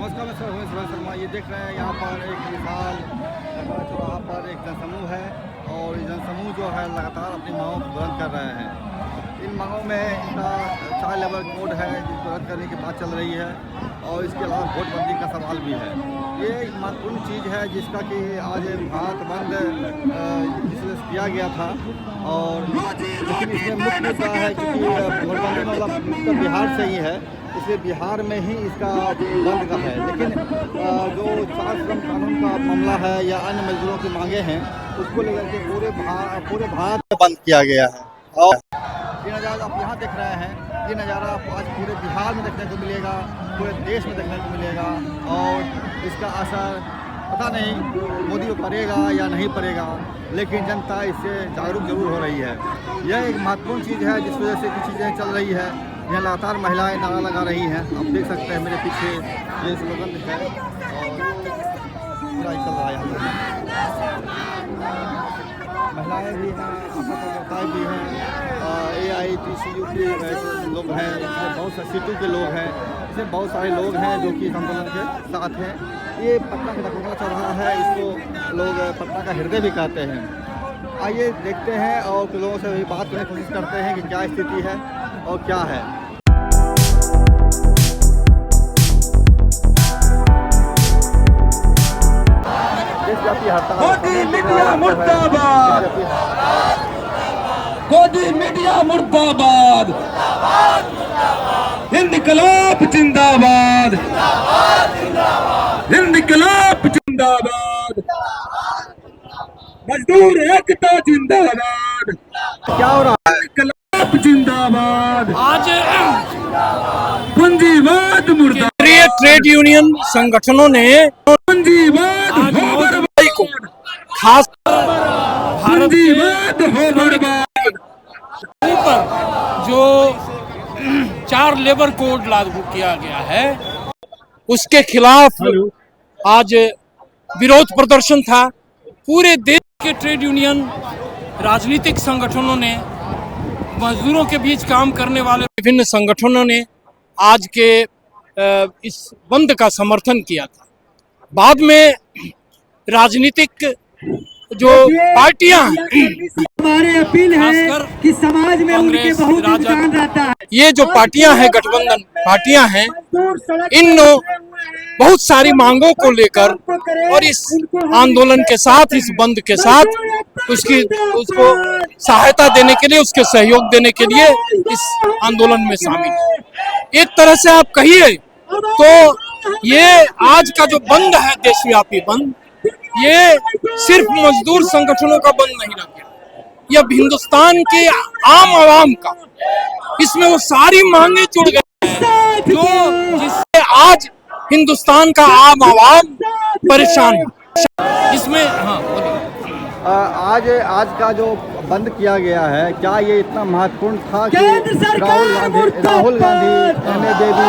नमस्कार, मैं सर शर्मा। ये देख रहे हैं यहाँ पर एक विशाल चौराहा पर एक जनसमूह है और ये जनसमूह जो है लगातार अपनी मांगों को बुलंद कर रहे हैं। इन मांगों में इनका 4 लेवल कोड है जिसको रद्द करने की बात चल रही है और इसके अलावा वोटबंदी का सवाल भी है। ये एक महत्वपूर्ण चीज़ है जिसका कि आज भारत बंद जिसने किया गया था और लेकिन इसमें मुख्य मुद्दा है क्योंकि वोटबंदी मतलब बिहार से ही है, इसलिए बिहार में ही इसका बंद का है। लेकिन जो 4 श्रम कानून का मामला है या अन्य मजदूरों की मांगे हैं उसको लेकर के पूरे भारत में बंद किया गया है। और ये नज़ारा आप यहाँ देख रहे हैं, ये नज़ारा आपको आज पूरे बिहार में देखने को मिलेगा, पूरे देश में देखने को मिलेगा और इसका असर पता नहीं मोदी को पड़ेगा या नहीं पड़ेगा, लेकिन जनता इससे जागरूक जरूर हो रही है। यह एक महत्वपूर्ण चीज़ है जिस वजह से कुछ चीज़ें चल रही है। यहाँ लगातार महिलाएं नारा लगा रही हैं, आप देख सकते हैं मेरे पीछे ये स्लोगन है और चल रहा है। महिलाएं भी हैं, कार्यकर्ताएँ भी हैं, AITCU के लोग हैं, इसमें बहुत सारे सीटों के लोग हैं, इसमें बहुत सारे लोग हैं जो कि आंदोलन के साथ हैं। ये पटना का दखोगा चल रहा है, इसको लोग पटना का हृदय भी कहते हैं। आइए देखते हैं और कुछ लोगों से भी बात करने की कोशिश करते हैं कि क्या स्थिति है और क्या है। मोदी मीडिया मुर्दाबाद, मोदी मीडिया मुर्दाबाद, इंकलाब जिंदाबाद, इंकलाब जिंदाबाद, मजदूर एकता जिंदाबाद। क्या हो रहा है? इंकलाब जिंदाबाद। आज पूंजीवाद मुर्दाबाद। केंद्रीय ट्रेड यूनियन संगठनों ने पूंजीवाद हो बर्बाद को खास पूंजीवाद हो बर्बाद पर जो 4 लेबर कोड लागू किया गया है उसके खिलाफ आज विरोध प्रदर्शन था। पूरे देश के ट्रेड यूनियन राजनीतिक संगठनों ने, मजदूरों के बीच काम करने वाले विभिन्न संगठनों ने आज के इस बंद का समर्थन किया था। बाद में राजनीतिक जो पार्टियां हमारे अपील है कि समाज में उनके बहुत योगदान रहता है। ये जो पार्टियां हैं, गठबंधन पार्टियां हैं, इन बहुत सारी मांगों को लेकर और इस आंदोलन के साथ, इस बंद के साथ उसको सहायता देने के लिए, उसके सहयोग देने के लिए इस आंदोलन में शामिल है। एक तरह से आप कहिए तो ये आज का जो बंद है, देशव्यापी बंद, ये सिर्फ मजदूर संगठनों का बंद नहीं रह गया, यह हिंदुस्तान के आम आवाम का, इसमें वो सारी मांगे जुड़ गई हैं जो जिससे आज हिंदुस्तान का आम आवाम परेशान है। इसमें आज का जो बंद किया गया है, क्या ये इतना महत्वपूर्ण था कि राहुल गांधी एमए देवी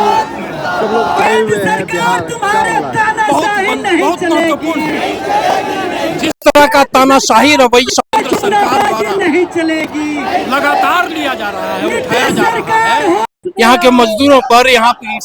सब लोग आए हुए हैं बिहार? बहुत महत्वपूर्ण है। जिस तरह का तानाशाही रवैया सरकार द्वारा नहीं चलेगी, लगातार लिया जा रहा है, उठाया जा रहा है यहाँ के मजदूरों पर, यहाँ पे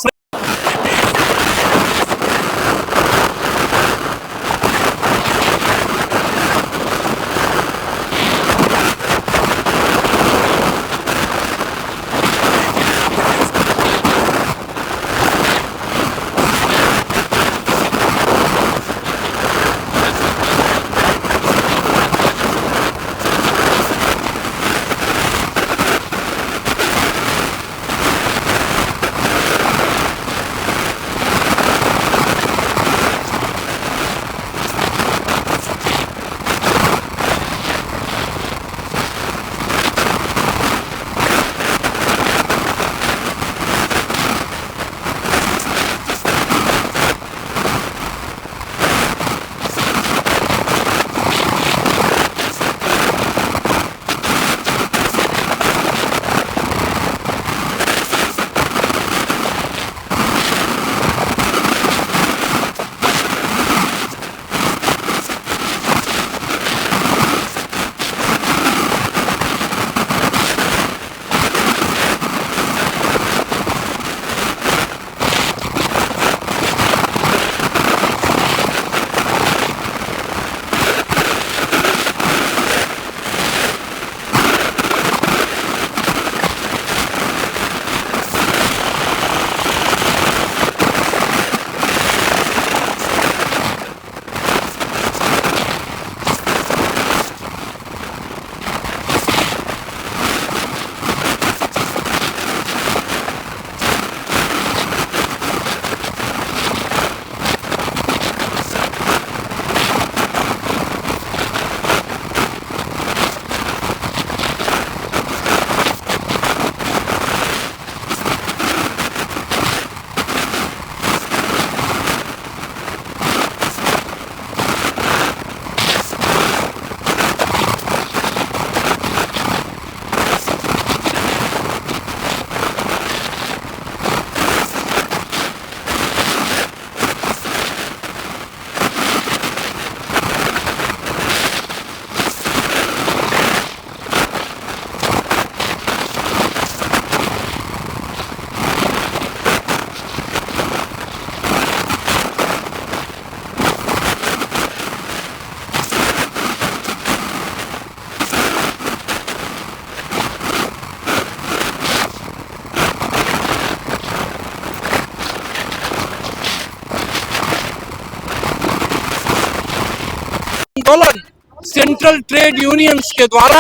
आंदोलन सेंट्रल ट्रेड यूनियंस के द्वारा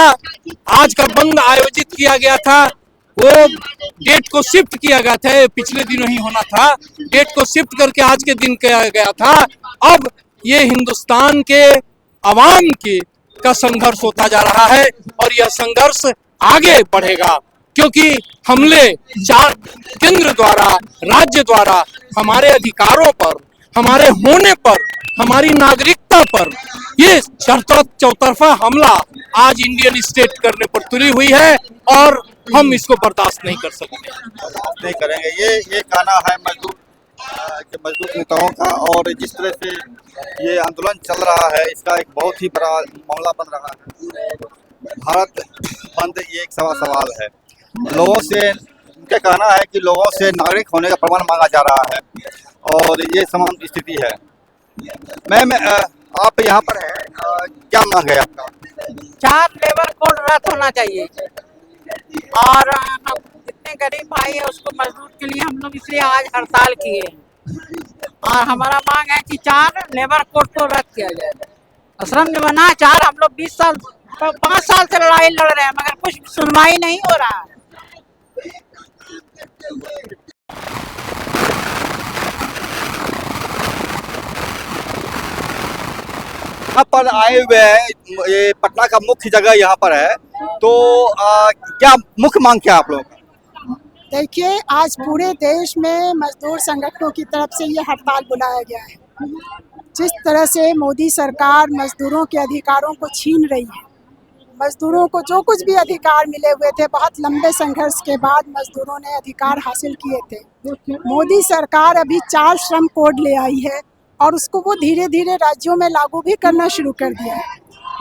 आज का बंद आयोजित किया गया था, वो डेट को शिफ्ट किया गया था, पिछले दिनों ही होना था, डेट को शिफ्ट करके आज के दिन किया गया था। अब ये हिंदुस्तान के अवाम की का संघर्ष होता जा रहा है और यह संघर्ष आगे बढ़ेगा, क्योंकि हमले केंद्र द्वारा, राज्य द्वारा हमारे अधिकारों पर, हमारे होने पर, हमारी नागरिकता पर ये चौतरफा हमला आज इंडियन स्टेट करने पर तुली हुई है और हम इसको बर्दाश्त नहीं कर सकते, नहीं करेंगे। ये कहना है मजदूर नेताओं का, और जिस तरह से ये आंदोलन चल रहा है इसका एक बहुत ही बड़ा मामला बन रहा है। भारत बंद ये एक सवाल है। लोगों से उनका कहना है कि लोगों से नागरिक होने का प्रमाण मांगा जा रहा है और ये समान स्थिति है। मैम, आप यहाँ पर है, क्या मांग है आपका? 4 लेबर कोड रद्द होना चाहिए और हम जितने गरीब भाई है उसको मजदूर के लिए हम लोग इसलिए आज हड़ताल किए और हमारा मांग है कि 4 लेबर कोड को रद्द किया जाए। श्रम निबंधन 4 हम लोग 5 साल से लड़ाई लड़ रहे हैं मगर कुछ सुनवाई नहीं हो रहा है। यहाँ पर आए हुए हैं, ये पटना का मुख्य जगह यहाँ पर है, तो क्या मुख्य मांग क्या आप लोगों का? देखिए, आज पूरे देश में मजदूर संगठनों की तरफ से ये हड़ताल बुलाया गया है। जिस तरह से मोदी सरकार मजदूरों के अधिकारों को छीन रही है, मजदूरों को जो कुछ भी अधिकार मिले हुए थे, बहुत लंबे संघर्ष के बाद मजदूरों ने अधिकार हासिल किए थे। मोदी सरकार अभी 4 श्रम कोड ले आई है और उसको वो धीरे धीरे राज्यों में लागू भी करना शुरू कर दिया है।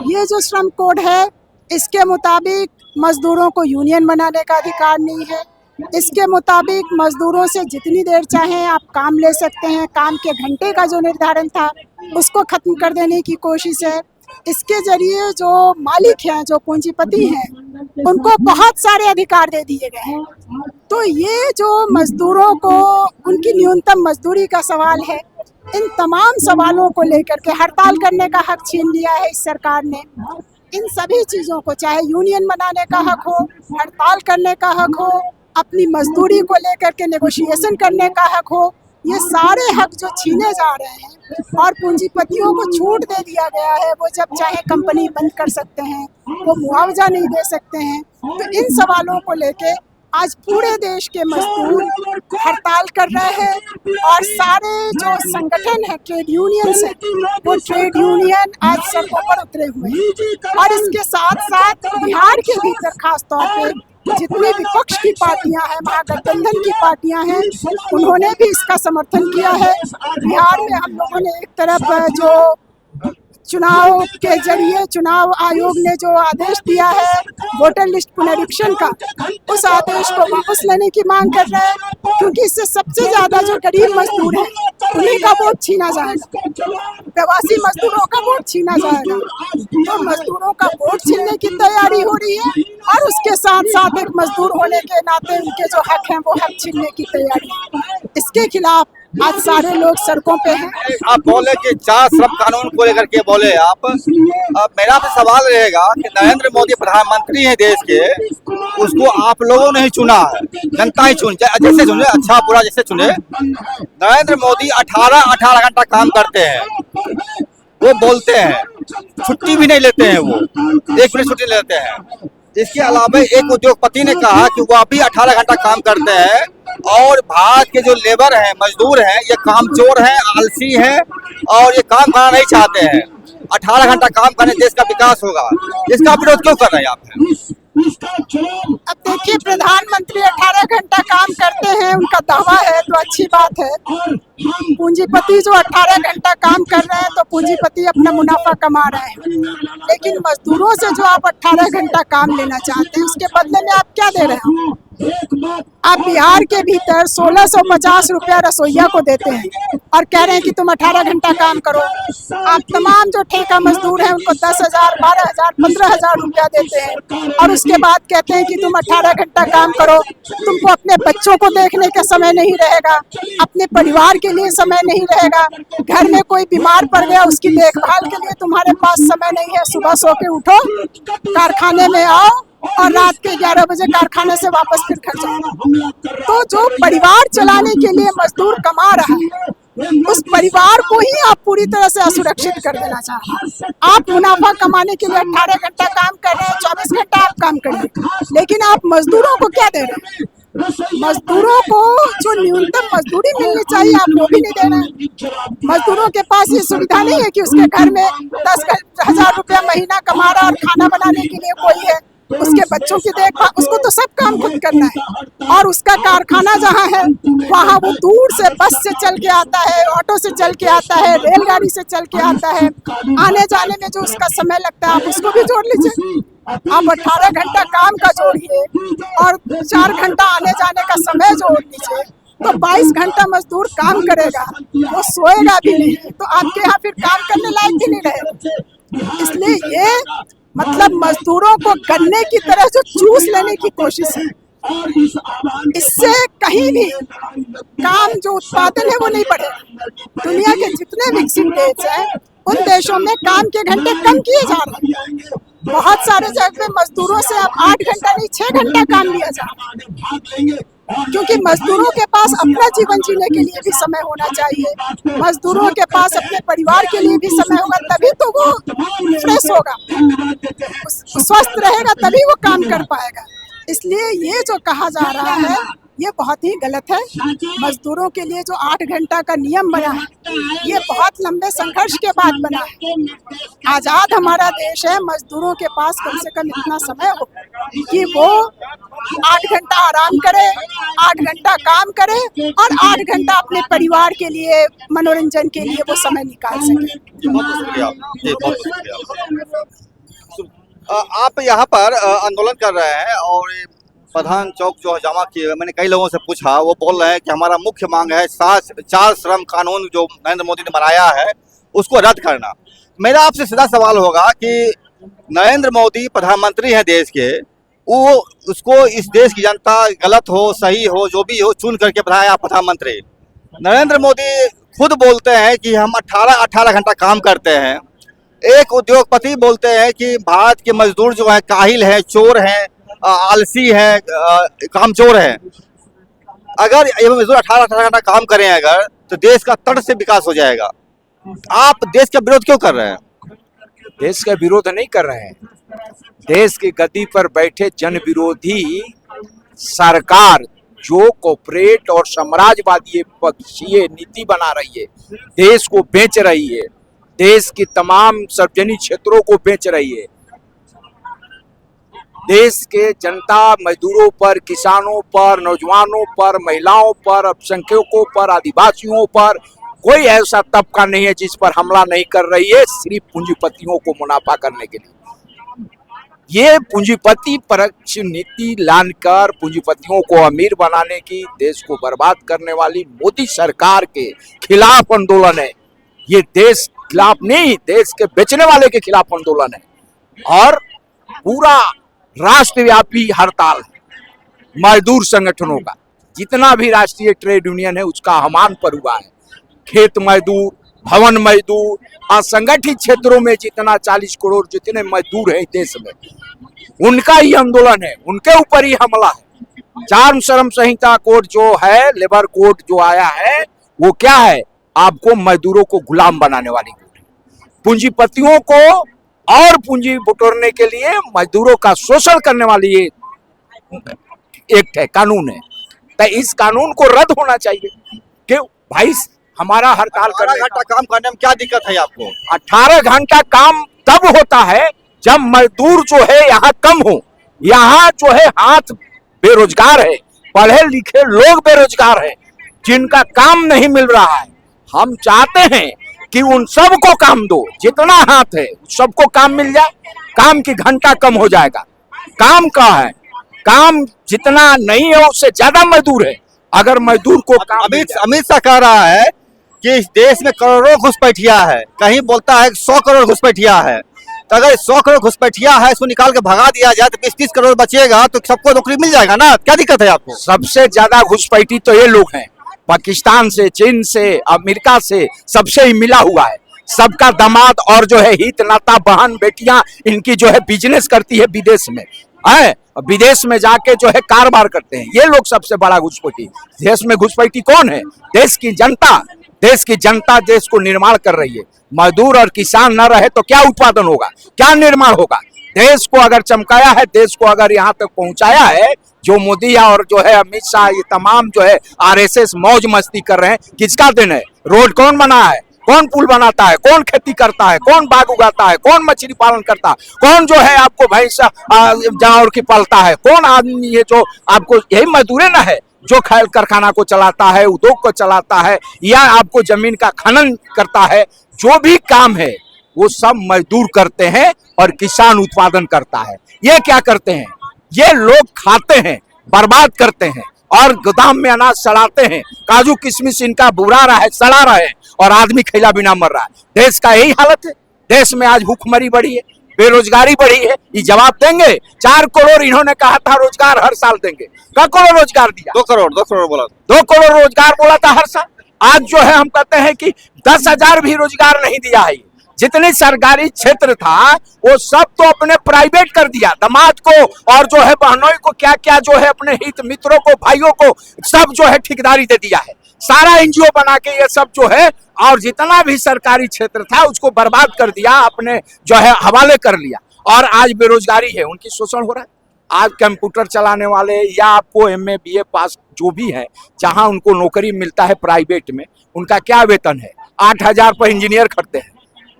ये जो श्रम कोड है, इसके मुताबिक मजदूरों को यूनियन बनाने का अधिकार नहीं है। इसके मुताबिक मजदूरों से जितनी देर चाहें आप काम ले सकते हैं। काम के घंटे का जो निर्धारण था उसको खत्म कर देने की कोशिश है। इसके जरिए जो मालिक हैं, जो पूंजीपति हैं, उनको बहुत सारे अधिकार दे दिए गए हैं। तो ये जो मजदूरों को उनकी न्यूनतम मजदूरी का सवाल है, इन तमाम सवालों को लेकर के हड़ताल करने का हक छीन लिया है इस सरकार ने। इन सभी चीज़ों को, चाहे यूनियन बनाने का हक हो, हड़ताल करने का हक हो, अपनी मजदूरी को लेकर के नेगोशिएशन करने का हक हो, ये सारे हक जो छीने जा रहे हैं और पूंजीपतियों को छूट दे दिया गया है, वो जब चाहे कंपनी बंद कर सकते हैं, वो मुआवजा नहीं दे सकते हैं। तो इन सवालों को लेके आज पूरे देश के मजदूर हड़ताल कर रहे हैं और सारे जो संगठन है, ट्रेड यूनियंस है, वो ट्रेड यूनियन आज सड़कों पर उतरे हुए हैं। और इसके साथ साथ बिहार के भीतर खास तौर पे जितनी विपक्ष की पार्टियां हैं, महागठबंधन की पार्टियां हैं, उन्होंने भी इसका समर्थन किया है। बिहार में हम लोगों ने एक तरफ जो चुनाव के जरिए चुनाव आयोग ने जो आदेश दिया है वोटर लिस्ट पुनरीक्षण का, उस आदेश को वापस लेने की मांग कर रहे हैं, क्योंकि इससे सबसे ज्यादा जो गरीब मजदूर हैं उन्हीं का वोट छीना जाएगा, प्रवासी मजदूरों का वोट छीना जाएगा। तो मजदूरों का वोट छीनने की तैयारी हो रही है और उसके साथ साथ एक मजदूर होने के नाते उनके जो हक हैं वो हक छीनने की तैयारी है। इसके खिलाफ आज सारे लोग सड़कों पे हैं। आप बोले कि 4 श्रम कानून को लेकर के बोले आप, मेरा भी सवाल रहेगा कि नरेंद्र मोदी प्रधानमंत्री हैं देश के, उसको आप लोगों ने ही चुना है, जनता ही जैसे चुने, अच्छा बुरा जैसे चुने। नरेंद्र मोदी 18 घंटा काम करते हैं, वो बोलते हैं, छुट्टी भी नहीं लेते हैं, वो 1 मिनट छुट्टी लेते हैं। इसके अलावा एक उद्योगपति ने कहा कि वो अभी 18 घंटा काम करते हैं और भारत के जो लेबर हैं, मजदूर हैं, ये कामचोर हैं, आलसी हैं और ये काम करना नहीं चाहते हैं। 18 घंटा काम करने देश का विकास होगा, इसका विरोध क्यों कर रहे हैं आप? अब देखिए, प्रधानमंत्री 18 घंटा काम करते हैं, उनका दावा है तो अच्छी बात है। पूंजीपति जो 18 घंटा काम कर रहे हैं तो पूंजीपति अपना मुनाफा कमा रहे हैं, लेकिन मजदूरों से जो आप 18 घंटा काम लेना चाहते हैं उसके बदले में आप क्या दे रहे हैं? आप बिहार के भीतर 1650 रुपया रसोईया को देते हैं और कह रहे हैं कि तुम 18 घंटा काम करो। आप तमाम जो ठेका मजदूर हैं उनको 10,000, 12,000, 15,000 रुपया देते हैं और उसके बाद कहते हैं कि तुम 18 घंटा काम करो। तुमको अपने बच्चों को देखने का समय नहीं रहेगा, अपने परिवार के लिए समय नहीं रहेगा, घर में कोई बीमार पड़ गया उसकी देखभाल के लिए तुम्हारे पास समय नहीं है। सुबह सो के उठो, कारखाने में आओ और रात के 11 बजे कारखाने से वापस फिर घर जाओ। तो जो परिवार चलाने के लिए मजदूर कमा रहा है उस परिवार को ही आप पूरी तरह से असुरक्षित कर देना चाह रहे हैं। आप मुनाफा कमाने के लिए 18 घंटा काम कर रहे हैं, 24 घंटा आप काम कर रहे हैं, लेकिन आप मजदूरों को क्या दे रहे हैं? मजदूरों को जो न्यूनतम मजदूरी मिलनी चाहिए आप वो भी नहीं दे रहे हैं। मजदूरों के पास ये सुविधा नहीं है कि उसके घर में 10,000 रुपया महीना कमा रहा और खाना बनाने के लिए कोई है, उसके बच्चों की देखभाल, उसको तो सब काम खुद करना है। और उसका कारखाना जहाँ है वहाँ वो दूर से बस से चल के आता है, ऑटो से चल के आता है, रेलगाड़ी से चल के आता है। आने जाने में जो उसका समय लगता है आप उसको भी जोड़ लीजिए। आप 18 घंटा काम का जोड़िए और 4 घंटा आने जाने का समय जोड़ लीजिए तो 22 घंटा मजदूर काम करेगा, वो सोएगा भी नहीं, तो आपके यहाँ फिर काम करने लायक भी नहीं रहेगा। इसलिए ये मतलब मजदूरों को गन्ने की तरह जो चूस लेने की कोशिश है, इससे कहीं भी काम जो उत्पादन है वो नहीं बढ़ेगा। दुनिया के जितने विकसित देश हैं उन देशों में काम के घंटे कम किए जा रहे हैं। बहुत सारे जगह पे मजदूरों से अब 8 घंटा नहीं 6 घंटा काम लिया जा रहा है, क्योंकि मजदूरों के पास अपना जीवन जीने के लिए भी समय होना चाहिए। मजदूरों के पास अपने परिवार के लिए भी समय होगा, तभी तो वो फ्रेश होगा, स्वस्थ रहेगा, तभी वो काम कर पाएगा। इसलिए ये जो कहा जा रहा है ये बहुत ही गलत है। मजदूरों के लिए जो 8 घंटा का नियम बना है ये बहुत लंबे संघर्ष के बाद बना है। आजाद हमारा देश है, मजदूरों के पास कम से कम इतना समय हो कि वो 8 घंटा आराम करे, 8 घंटा काम करे और 8 घंटा अपने परिवार के लिए, मनोरंजन के लिए वो समय निकाल सके। बहुत शुक्रिया जी, बहुत शुक्रिया। आप यहाँ पर आंदोलन कर रहे हैं और प्रधान चौक जो जमा किए हुए, मैंने कई लोगों से पूछा, वो बोल रहे हैं कि हमारा मुख्य मांग है 4 श्रम कानून जो नरेंद्र मोदी ने बनाया है उसको रद्द करना। मेरा आपसे सीधा सवाल होगा कि नरेंद्र मोदी प्रधानमंत्री हैं देश के, वो उसको इस देश की जनता गलत हो सही हो जो भी हो चुन करके बनाया प्रधानमंत्री। नरेंद्र मोदी खुद बोलते हैं कि हम 18 घंटा काम करते हैं। एक उद्योगपति बोलते हैं कि भारत के मजदूर जो है काहिल है, चोर हैं, आलसी है, कामचोर है। अगर ये मजदूर 18 घंटा काम करें अगर तो देश का तट से विकास हो जाएगा। आप देश का विरोध क्यों कर रहे हैं? देश का विरोध नहीं कर रहे हैं। देश की गद्दी पर बैठे जन विरोधी सरकार जो कॉर्पोरेट और साम्राज्यवादी पक्षीय नीति बना रही है, देश को बेच रही है, देश की तमाम सार्वजनिक क्षेत्रों को बेच रही है। देश के जनता, मजदूरों पर, किसानों पर, नौजवानों पर, महिलाओं पर, अल्पसंख्यकों पर, आदिवासियों पर कोई ऐसा तबका नहीं है जिस पर हमला नहीं कर रही है, सिर्फ पूंजीपतियों को मुनाफा करने के लिए। ये पूंजीपति परक्ष नीति लाकर पूंजीपतियों को अमीर बनाने की, देश को बर्बाद करने वाली मोदी सरकार के खिलाफ आंदोलन है। ये देश खिलाफ नहीं, देश के बेचने वाले के खिलाफ आंदोलन है और पूरा राष्ट्रव्यापी हड़ताल है। मजदूर संगठनों का जितना भी राष्ट्रीय ट्रेड यूनियन है उसका आह्वान पर हुआ है। खेत मजदूर, भवन मजदूर, असंगठित क्षेत्रों में जितना 40 करोड़ जितने मजदूर हैं देश में, उनका ही आंदोलन है, उनके ऊपर ही हमला है। 4 श्रम संहिता कोड जो है, लेबर कोड जो आया है, वो क्या है? आपको मजदूरों को गुलाम बनाने वाली कोड है। पूंजीपतियों को और पूंजी बटोरने के लिए मजदूरों का शोषण करने वाली ये एक्ट है, कानून है। तो इस कानून को रद्द होना चाहिए। क्यों भाई? हमारा हड़ताल 18 घंटा काम करने में क्या दिक्कत है आपको? 18 घंटा काम तब होता है जब मजदूर जो है यहाँ कम हो। यहाँ जो है हाथ बेरोजगार है, पढ़े लिखे लोग बेरोजगार है, जिनका काम नहीं मिल रहा है। हम चाहते हैं कि उन सबको काम दो, जितना हाथ है सबको काम मिल जाए, काम की घंटा कम हो जाएगा। काम का है काम जितना नहीं है उससे ज्यादा मजदूर है। अगर मजदूर को काम अमित शाह कह रहा है कि इस देश में करोड़ों घुसपैठिया है, कहीं बोलता है 100 करोड़ घुसपैठिया है। तो अगर 100 करोड़ घुसपैठिया है, इसको निकाल के भगा दिया जाए तो 20-30 करोड़ बचेगा, तो सबको नौकरी मिल जाएगा ना। क्या दिक्कत है आपको? सबसे ज्यादा घुसपैठी तो ये लोग हैं, पाकिस्तान से, चीन से, अमेरिका से, सबसे ही मिला हुआ है। सबका दामाद और जो है हित नाता बहन बेटियां इनकी जो है बिजनेस करती है विदेश में, है विदेश में जाके जो है कारोबार करते हैं। ये लोग सबसे बड़ा घुसपैठी। देश में घुसपैठी कौन है? देश की जनता। देश की जनता देश को निर्माण कर रही है। मजदूर और किसान न रहे तो क्या उत्पादन होगा, क्या निर्माण होगा? देश को अगर चमकाया है, देश को अगर यहाँ तक पहुंचाया है, जो मोदी और जो है अमित शाह, ये तमाम जो है आरएसएस मौज मस्ती कर रहे हैं, किसका दिन है? रोड कौन बना है? कौन पुल बनाता है? कौन खेती करता है? कौन बाग उगाता है? कौन मछली पालन करता है? कौन जो है आपको भैंस जानवर की पालता है? कौन आदमी ये जो आपको, यही मजदूर ना है जो खैर कारखाना को चलाता है, उद्योग को चलाता है, या आपको जमीन का खनन करता है। जो भी काम है वो सब मजदूर करते हैं और किसान उत्पादन करता है। ये क्या करते हैं? ये लोग खाते हैं, बर्बाद करते हैं और गोदाम में अनाज सड़ाते हैं। काजू किशमिश इनका बुरा रहा है, सड़ा रहा है और आदमी खैला बिना मर रहा है। देश का यही हालत है। देश में आज भूखमरी बढ़ी है, बेरोजगारी बढ़ी है। ये जवाब देंगे? 4 करोड़ इन्होंने कहा था रोजगार हर साल देंगे। क्या करोड़ रोजगार दिया? 2 करोड़ बोला, 2 करोड़ रोजगार बोला था हर साल। आज जो है हम कहते हैं कि 10,000 भी रोजगार नहीं दिया है। जितने सरकारी क्षेत्र था वो सब तो अपने प्राइवेट कर दिया। दामाद को और जो है बहनों को क्या क्या जो है अपने हित मित्रों को, भाइयों को सब जो है ठेकेदारी दे दिया है। सारा एनजीओ बना के ये सब जो है, और जितना भी सरकारी क्षेत्र था उसको बर्बाद कर दिया, अपने जो है हवाले कर लिया। और आज बेरोजगारी है, उनकी शोषण हो रहा है। आज कंप्यूटर चलाने वाले या आपको एमए बीए पास जो भी है, जहां उनको नौकरी मिलता है प्राइवेट में, उनका क्या वेतन है? 8,000 पर इंजीनियर खटते हैं।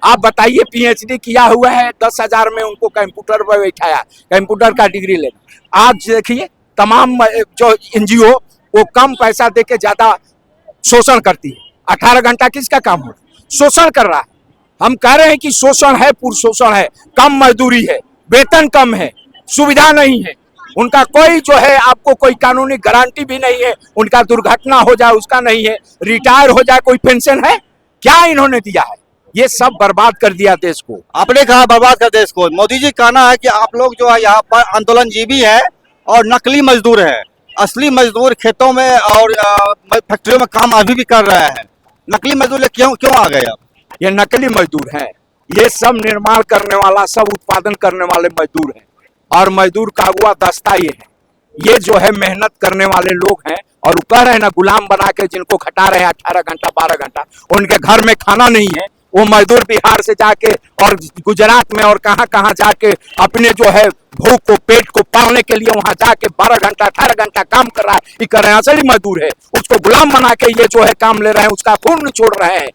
आप बताइए, पीएचडी किया हुआ है, 10,000 में उनको कंप्यूटर पर बैठाया, कंप्यूटर का डिग्री लेना। आज देखिए तमाम जो एनजीओ वो कम पैसा देके ज्यादा शोषण करती है। 18 घंटा किसका काम हो? शोषण कर रहा है। हम कह रहे हैं कि शोषण है, पूर्ण शोषण है। कम मजदूरी है, वेतन कम है, सुविधा नहीं है, उनका कोई जो है आपको कोई कानूनी गारंटी भी नहीं है। उनका दुर्घटना हो जाए उसका नहीं है, रिटायर हो जाए कोई पेंशन है? क्या इन्होंने दिया है? ये सब बर्बाद कर दिया देश को। आपने कहा बर्बाद कर देश को। मोदी जी कहना है कि आप लोग जो है यहाँ पर आंदोलनजीवी है और नकली मजदूर है। असली मजदूर खेतों में और फैक्ट्रियों में काम अभी भी कर रहे हैं। नकली मजदूर क्यों आ गए? ये नकली मजदूर हैं। ये सब निर्माण करने वाला, सब उत्पादन करने वाले मजदूर हैं। और मजदूर का अगुआ दस्ता ये है। ये जो है मेहनत करने वाले लोग हैं और वो कह रहे हैं ना, गुलाम बना के जिनको खटा रहे हैं 18 घंटा 12 घंटा, उनके घर में खाना नहीं है। वो मजदूर बिहार से जाके और गुजरात में और कहां कहां जाके अपने जो है भूख को, पेट को पालने के लिए वहां जाके 12 घंटा 18 घंटा काम कर रहा है। ये कर रहे हैं, असली मजदूर है। उसको गुलाम बना के ये जो है काम ले रहे हैं, उसका खून निचोड़ रहे हैं।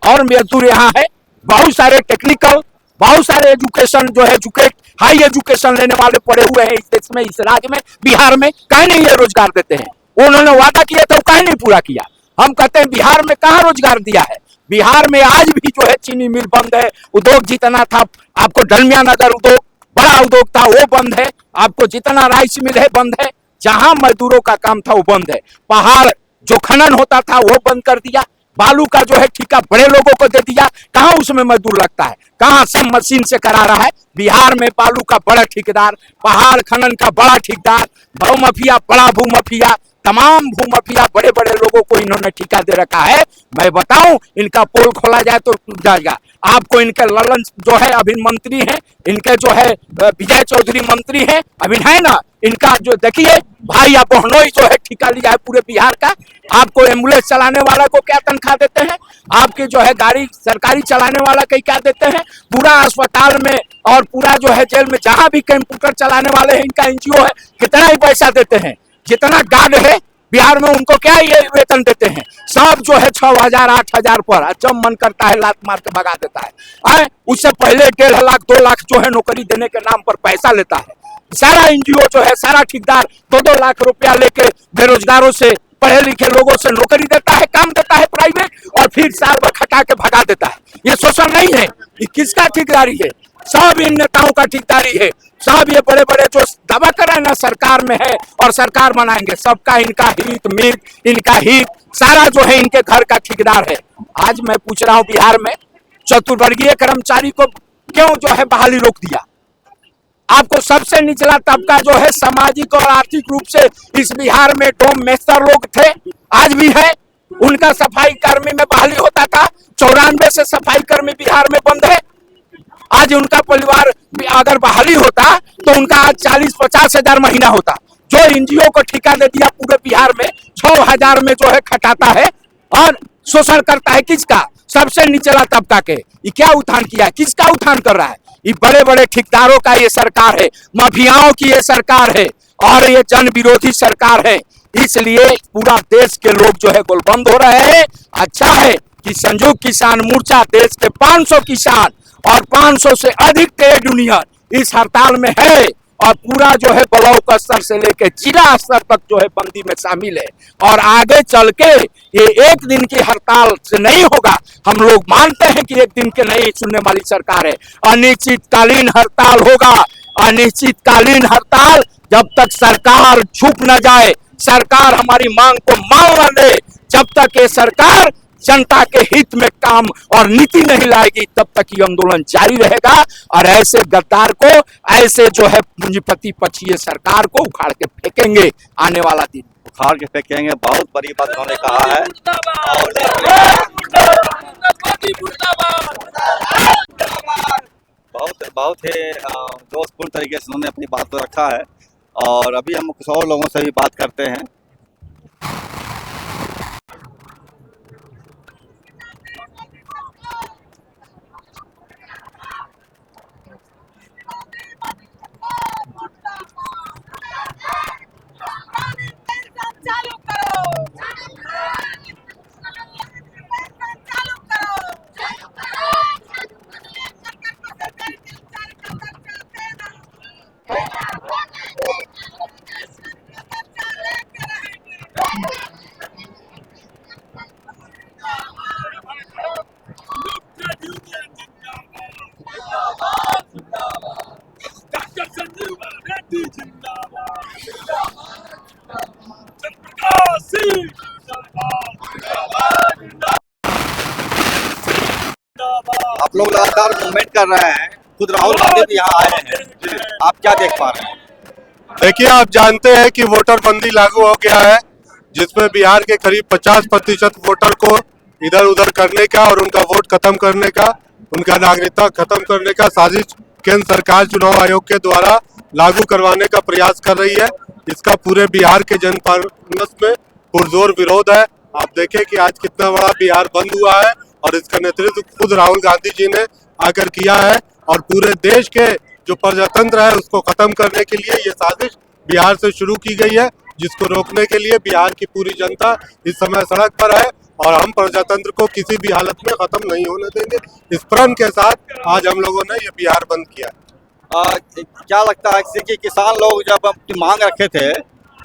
और मजदूर यहाँ है बहुत सारे टेक्निकल, बहुत सारे एजुकेशन जो है हाई एजुकेशन लेने वाले पड़े हुए हैं इस देश में, इस राज्य में, बिहार में। कहीं नहीं ये रोजगार देते हैं। उन्होंने वादा किया था, कहीं नहीं पूरा किया। हम कहते हैं बिहार में कहाँ रोजगार दिया है? बिहार में आज भी जो है चीनी मिल बंद है। उद्योग जितना था, आपको डलमिया नगर उद्योग, बड़ा उद्योग था, वो बंद है। आपको जितना राइस मिल है बंद है। जहां मजदूरों का काम था वो बंद है। पहाड़ जो खनन होता था वो बंद कर दिया। बालू का जो है ठेका बड़े लोगों को दे दिया। कहां उसमें मजदूर लगता है? कहां सब मशीन से करा रहा है। बिहार में बालू का बड़ा ठेकेदार, पहाड़ खनन का बड़ा ठेकेदार, भूमाफिया, बड़ा भूमाफिया, तमाम भूमाफिया बड़े बड़े लोगों को इन्होंने ठेका दे रखा है। मैं बताऊं, इनका पोल खोला जाए तो टूट जाएगा। आपको इनके ललन जो है अभी मंत्री हैं, इनके जो है विजय चौधरी मंत्री हैं अभी, है ना। इनका जो देखिए भाई या बहनोई जो है ठेका लिया है पूरे बिहार का। आपको एम्बुलेंस चलाने वाला को क्या तनख्वाह देते हैं? आपके जो है गाड़ी सरकारी चलाने वाला को क्या देते हैं? पूरा अस्पताल में और पूरा जो है जेल में जहां भी कंप्यूटर चलाने वाले हैं, इनका एनजीओ है, कितना ही पैसा देते हैं? जितना गार्ड है बिहार में उनको क्या ये वेतन देते हैं? सब जो है 6,000 8,000 पर। जब मन करता है लात मार के भगा देता है। उससे पहले 1.5 लाख 2 लाख जो है नौकरी देने के नाम पर पैसा लेता है। सारा एनजीओ जो है, सारा ठेकेदार 2-2 लाख रुपया लेके बेरोजगारों से, पढ़े लिखे लोगों से नौकरी देता है, काम देता है प्राइवेट, और फिर साल भर खटा के भगा देता है। ये शोषण नहीं है, ये किसका ठेकेदारी है? सब इन नेताओं का ठेकेदारी है। साहब ये बड़े बड़े जो दावा कर रहे हैं ना सरकार में है और सरकार बनाएंगे, सबका इनका हित मित, इनका हित सारा जो है इनके घर का ठेकेदार है। आज मैं पूछ रहा हूँ बिहार में चतुर्वर्गीय कर्मचारी को क्यों जो है बहाली रोक दिया? आपको सबसे निचला तबका जो है सामाजिक और आर्थिक रूप से इस बिहार में डोम मेस्तर लोग थे, आज भी है, उनका सफाई कर्मी में बहाली होता था। 94 से सफाई कर्मी बिहार में बंद है। आज उनका परिवार अगर बहाली होता तो उनका आज 40-50 हजार महीना होता। जो एनजीओ को ठेका दे दिया पूरे बिहार में 6,000 में जो है खटाता है और शोषण करता है किसका? सबसे निचला तबका के। ये क्या उत्थान किया है? किसका उत्थान कर रहा है? ये बड़े बड़े ठेकेदारों का ये सरकार है, माफियाओं की ये सरकार है और ये जन विरोधी सरकार है। इसलिए पूरा देश के लोग जो है गोलबंद हो रहे हैं। अच्छा है कि संयुक्त किसान मोर्चा देश के 500 किसान और 500 से अधिक ट्रेड यूनियन इस हड़ताल में है और पूरा जो है ब्लॉक स्तर से लेकर जिला स्तर तक जो है बंदी में शामिल है। और आगे चल के ये एक दिन की हड़ताल से नहीं होगा। हम लोग मानते हैं कि एक दिन के नहीं सुनने वाली सरकार है, अनिश्चितकालीन हड़ताल होगा। अनिश्चितकालीन हड़ताल जब तक सरकार झुक न जाए, सरकार हमारी मांग को मान न ले, जब तक ये सरकार जनता के हित में काम और नीति नहीं लाएगी, तब तक ये आंदोलन जारी रहेगा। और ऐसे गद्दार को, ऐसे जो है पूंजीपति पक्षीय सरकार को उखाड़ के फेंकेंगे आने वाला दिन। उखाड़ के फेंकेंगे, बहुत बड़ी बात उन्होंने कहा है। बहुत ही दोस्तपूर्ण तरीके से उन्होंने अपनी बात को रखा है। और अभी हम कुछ और लोगों से भी बात करते हैं। आप लोग लगातार मूवमेंट कर रहे हैं, खुद राहुल गांधी भी यहाँ आए हैं, आप क्या देख पा रहे हैं? देखिए, आप जानते हैं कि वोटर बंदी लागू हो गया है, जिसमें बिहार के करीब 50% वोटर को इधर उधर करने का और उनका वोट खत्म करने का, उनका नागरिकता खत्म करने का साजिश केंद्र सरकार चुनाव आयोग के द्वारा लागू करवाने का प्रयास कर रही है। इसका पूरे बिहार के जनमानस में पुरजोर विरोध है। आप देखें कि आज कितना बड़ा बिहार बंद हुआ है और इसका नेतृत्व खुद राहुल गांधी जी ने आकर किया है। और पूरे देश के जो प्रजातंत्र है उसको खत्म करने के लिए ये साजिश बिहार से शुरू की गई है, जिसको रोकने के लिए बिहार की पूरी जनता इस समय सड़क पर है और हम प्रजातंत्र को किसी भी हालत में खत्म नहीं होने देंगे। इस प्रण के साथ आज हम लोगों ने ये बिहार बंद किया। क्या लगता है कि किसान लोग जब अपनी मांग रखे थे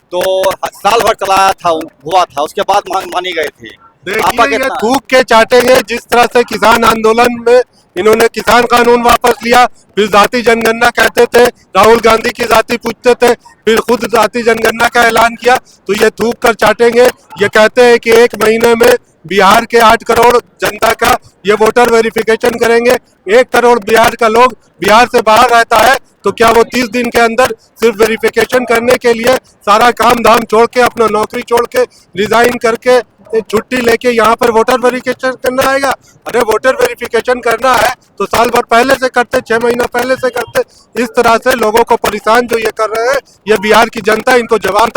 तो साल भर चलाया था, हुआ था, उसके बाद मांग मानी गई थी? देखिए, ये थूक के चाटेंगे जिस तरह से किसान आंदोलन में इन्होंने किसान कानून वापस लिया, फिर जाति जनगणना कहते थे, राहुल गांधी की जाति पूछते थे, फिर खुद जाति जनगणना का ऐलान किया, तो ये थूक कर चाटेंगे। ये कहते हैं कि 1 महीने में बिहार के 8 करोड़ जनता का ये वोटर वेरिफिकेशन करेंगे। 1 करोड़ बिहार का लोग बिहार से बाहर रहता है, तो क्या वो 30 दिन के अंदर सिर्फ वेरिफिकेशन करने के लिए सारा काम धाम छोड़ के, अपना नौकरी छोड़ के, रिजाइन करके, छुट्टी लेके यहाँ पर वोटर वेरिफिकेशन करना आएगा? अरे वोटर वेरिफिकेशन करना है तो साल भर पहले से करते, 6 महीना पहले से करते। इस तरह से लोगों को परेशान जो ये कर रहे हैं, ये बिहार की जनता इनको जवाब।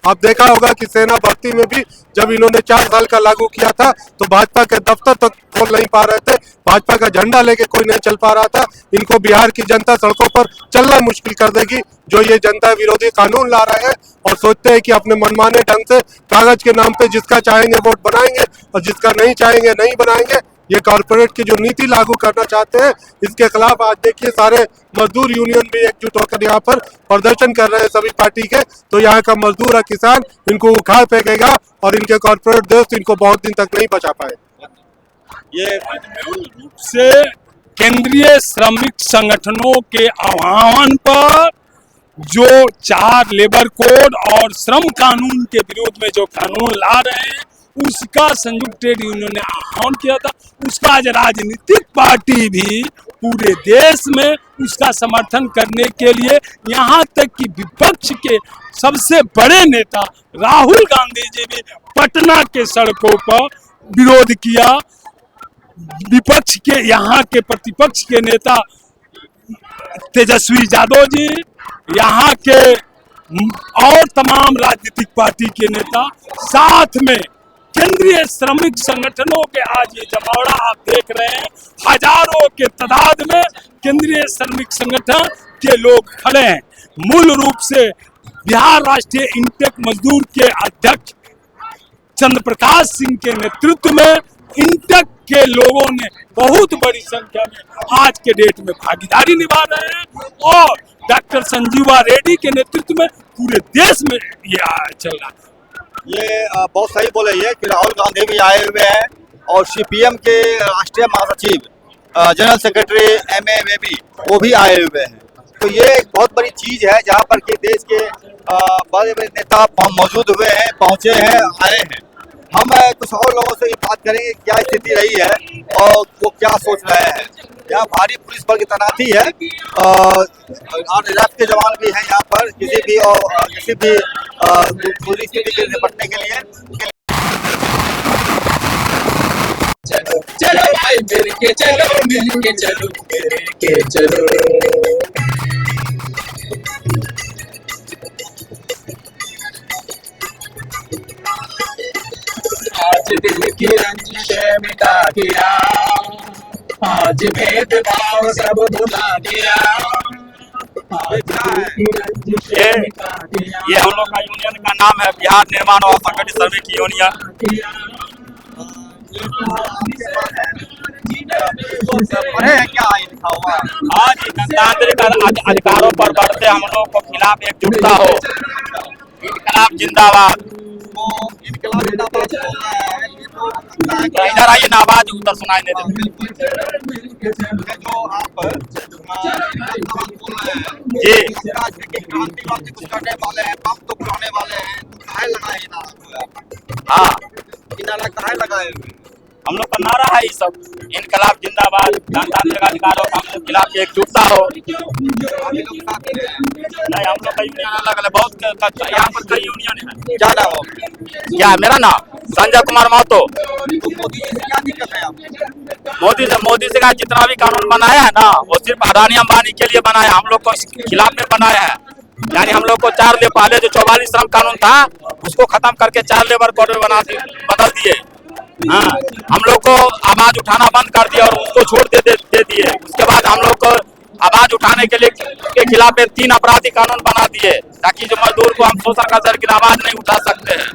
आप देखा होगा कि सेना भर्ती में भी जब इन्होंने 4 साल का लागू किया था तो भाजपा के दफ्तर तक खोल नहीं पा रहे थे, भाजपा का झंडा लेके कोई नहीं चल पा रहा था। इनको बिहार की जनता सड़कों पर चलना मुश्किल कर देगी, जो ये जनता विरोधी कानून ला रहे हैं और सोचते हैं कि अपने मनमाने ढंग से कागज के नाम पे जिसका चाहेंगे वोट बनाएंगे और जिसका नहीं चाहेंगे नहीं बनाएंगे। ये कॉर्पोरेट की जो नीति लागू करना चाहते हैं, इसके खिलाफ आज देखिए सारे मजदूर यूनियन भी एकजुट होकर यहाँ पर प्रदर्शन कर रहे हैं सभी पार्टी के। तो यहाँ का मजदूर और किसान इनको उखाड़ फेंकेगा और इनके कॉर्पोरेट दोस्त इनको बहुत दिन तक नहीं बचा पाए। ये मूल रूप से केंद्रीय श्रमिक संगठनों के आह्वान पर जो 4 लेबर कोड और श्रम कानून के विरोध में जो कानून ला रहे हैं, उसका संयुक्त ट्रेड यूनियन ने आह्वान किया था। उसका आज राजनीतिक पार्टी भी पूरे देश में उसका समर्थन करने के लिए, यहाँ तक कि विपक्ष के सबसे बड़े नेता राहुल गांधी जी भी पटना के सड़कों पर विरोध किया। विपक्ष के यहाँ के प्रतिपक्ष के नेता तेजस्वी यादव जी, यहाँ के और तमाम राजनीतिक पार्टी के नेता, साथ में केंद्रीय श्रमिक संगठनों के आज ये जमावड़ा आप देख रहे हैं। हजारों के तादाद में केंद्रीय श्रमिक संगठन के लोग खड़े हैं। मूल रूप से बिहार राष्ट्रीय इंटेक मजदूर के अध्यक्ष चंद्र प्रकाश सिंह के नेतृत्व में इंटेक के लोगों ने बहुत बड़ी संख्या में आज के डेट में भागीदारी निभा रहे हैं, और डॉक्टर संजीवा रेड्डी के नेतृत्व में पूरे देश में ये चल रहा है। ये बहुत सही बोले ये कि राहुल गांधी भी आए हुए हैं और सीपीएम के राष्ट्रीय महासचिव जनरल सेक्रेटरी एमए बेबी वो भी आए हुए हैं। तो ये एक बहुत बड़ी चीज़ है जहाँ पर कि देश के बड़े बड़े नेता मौजूद हुए हैं, पहुँचे हैं, आए हैं। हम कुछ और लोगों से बात करेंगे क्या स्थिति रही है और वो क्या सोच रहे हैं। यहाँ भारी पुलिस बल की तैनाती है और रिजर्व के जवान भी हैं यहाँ पर किसी भी पूरी स्थिति से निपटने के लिए। चलो चलो भाई मिलके चलो, मिलके चलो, मिलके चलो। आज दिल की रंजिशें मिटा दिया, आज भेदभाव सब भुला दिया। ये हम लोग का यूनियन का नाम है बिहार निर्माण और संगठित श्रमिक यूनियन। क्या लिखा हुआ आज गणतांत्रिक अधिकारों पर बढ़ते हम लोग को खिलाफ एकजुटता हो, इनकलाब जिंदाबाद। इधर आइए ना, आवाज उधर सुनाई देते जी। कुछ करने वाले हैं, पंप तो पुराने वाले हैं, कहाँ लगाए हाँ, नारा कहाँ लगाए? हम लोग का नारा है ये सब, इनकलाब जिंदाबाद, गणतांत्रिक अधिकारों का हम लोग खिलाफ एकजुटता हो। नहीं, हम लोग का यूनियन अलग अलग बहुत यहाँ पर कई यूनियन है। क्या नाम हो? क्या मेरा नाम संजय कुमार महतो। मोदी जी से क्या दिक्कत है आपको? मोदी से का जितना भी कानून बनाया है ना, वो सिर्फ अडानी अंबानी के लिए बनाया, हम लोग को खिलाफ में बनाया है। यानी हम लोग को 4 लेबर पहले जो 44 श्रम कानून था उसको खत्म करके 4 लेबर कोड में बदल दिए। हाँ, हम लोग को आवाज उठाना बंद कर दिया और उसको छोड़ दे दिए। उसके बाद हम लोग को आवाज उठाने के लिए के खिलाफ 3 अपराधी कानून बना दिए, ताकि जो मजदूर को हम शोषण का जर की आवाज नहीं उठा सकते हैं।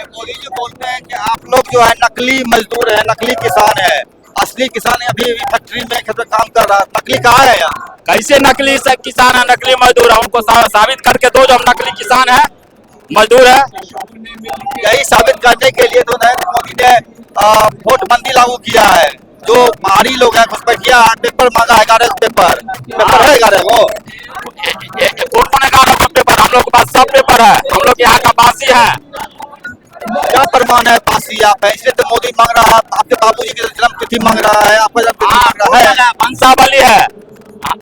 मोदी जी बोलते हैं कि आप लोग जो है नकली मजदूर है, नकली किसान है, असली किसान अभी फैक्ट्री में काम कर रहा है, नकली कहाँ है यहाँ? कैसे नकली किसान है, नकली मजदूर है? उनको साबित करके दो जो हम नकली किसान है, मजदूर है। यही साबित करने के लिए तो नरेंद्र मोदी ने नोटबंदी लागू किया है। जो बाहरी लोग हैं घुसपैठिया पेपर मांगा है, 11 पेपर है 11 वो कौन 11 पेपर? हम लोग के पास सब पेपर है, हम लोग यहाँ का बासी है। क्या प्रमाण है पासी आप है? इसलिए तो मोदी मांग रहा है, आपके बाबूजी की जन्म तिथि मांग रहा है, आपका जन्म तिथि मांग रहा है, वंशावली है,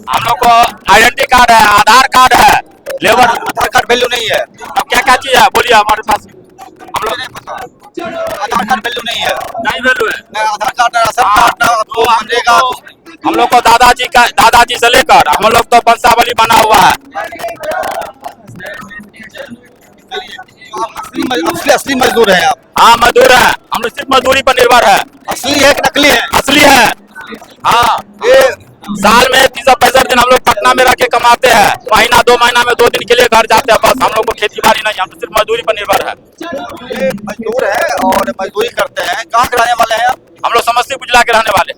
हम लोग को आइडेंटिटी कार्ड है, आधार कार्ड है, लेबर आधार कार्ड वैल्यू नहीं है। अब क्या क्या चीज है बोलिए हमारे पास? हम लोग नहीं पता, आधार कार्ड वैल्यू नहीं है, नहीं वैल्यू है। आधार कार्ड राशन कार्ड आपको मिलेगा। हम लोग को दादाजी से लेकर हम लोग तो वंशावली बना हुआ है। असली मजदूर है आप? हाँ मजदूर है, हम लोग सिर्फ मजदूरी पर निर्भर है। असली है कि नकली है? असली है। हाँ, ये साल में 365 दिन हम लोग पटना में रह के कमाते हैं, महीना 2 महीना में 2 दिन के लिए घर जाते हैं बस। हम लोग को खेती बाड़ी नहीं, हम सिर्फ मजदूरी पर निर्भर है। ये मजदूर है और मजदूरी करते हैं। कहाँ के रहने वाले हैं आप? हम लोग समस्तीपुर जिला के रहने वाले।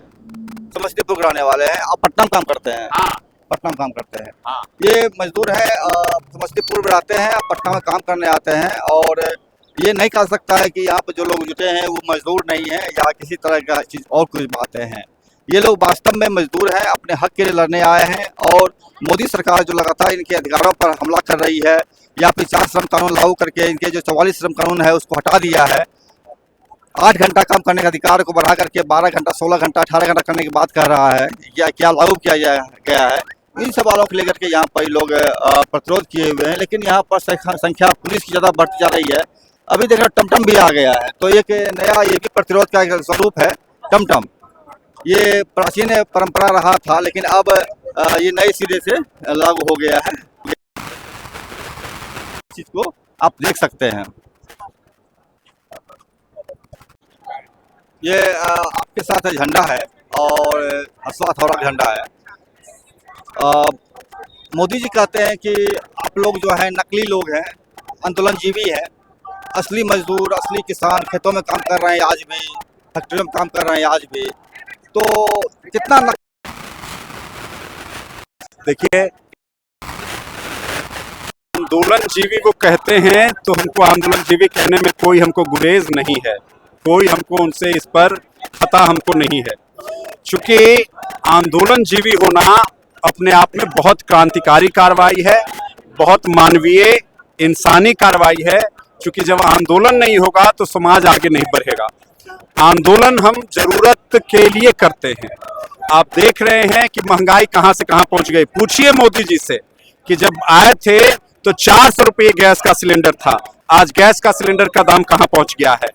समस्तीपुर के रहने वाले हैं। आप पटना में काम करते हैं? हाँ, पटना में काम करते हैं। हाँ। ये मजदूर है, समस्तीपुर में रहते हैं, पटना में काम करने आते हैं, और ये नहीं कह सकता है कि यहाँ पे जो लोग जुटे हैं वो मजदूर नहीं है या किसी तरह का चीज और कुछ बातें हैं। ये लोग वास्तव में मजदूर हैं, अपने हक के लिए लड़ने आए हैं। और मोदी सरकार जो लगातार इनके अधिकारों पर हमला कर रही है, या फिर 4 श्रम कानून लागू करके इनके जो 44 श्रम कानून है उसको हटा दिया है, 8 घंटा काम करने के अधिकार को बढ़ा करके 12 घंटा, 16 घंटा, 18 घंटा करने की बात कर रहा है, या क्या लागू किया गया है, इन सवालों को लेकर के यहाँ पर लोग प्रतिरोध किए हुए हैं। लेकिन यहाँ पर संख्या पुलिस की ज़्यादा बढ़ती जा रही है। अभी देखो टमटम भी आ गया है, तो एक नया ये भी प्रतिरोध का एक स्वरूप है टमटम। ये प्राचीन परंपरा रहा था, लेकिन अब ये नए सिरे से लागू हो गया है। इस चीज को आप देख सकते हैं। ये आपके साथ झंडा है और हसवा हथौड़ा का झंडा है। मोदी जी कहते हैं कि आप लोग जो है नकली लोग हैं, आंदोलनजीवी हैं, असली मजदूर, असली किसान खेतों में काम कर रहे हैं आज भी, फैक्ट्रियों में काम कर रहे हैं आज भी। तो कितना देखिए, आंदोलनजीवी को कहते हैं तो हमको आंदोलनजीवी कहने में कोई हमको गुरेज नहीं है, कोई हमको उनसे इस पर पता हमको नहीं है। चूंकि आंदोलनजीवी होना अपने आप में बहुत क्रांतिकारी कार्रवाई है, बहुत मानवीय इंसानी कार्रवाई है। चूंकि जब आंदोलन नहीं होगा तो समाज आगे नहीं बढ़ेगा। आंदोलन हम जरूरत के लिए करते हैं। आप देख रहे हैं कि महंगाई कहां से कहां पहुंच गई। पूछिए मोदी जी से कि जब आए थे तो 400 रुपये गैस का सिलेंडर था, आज गैस का सिलेंडर का दाम कहां पहुंच गया है,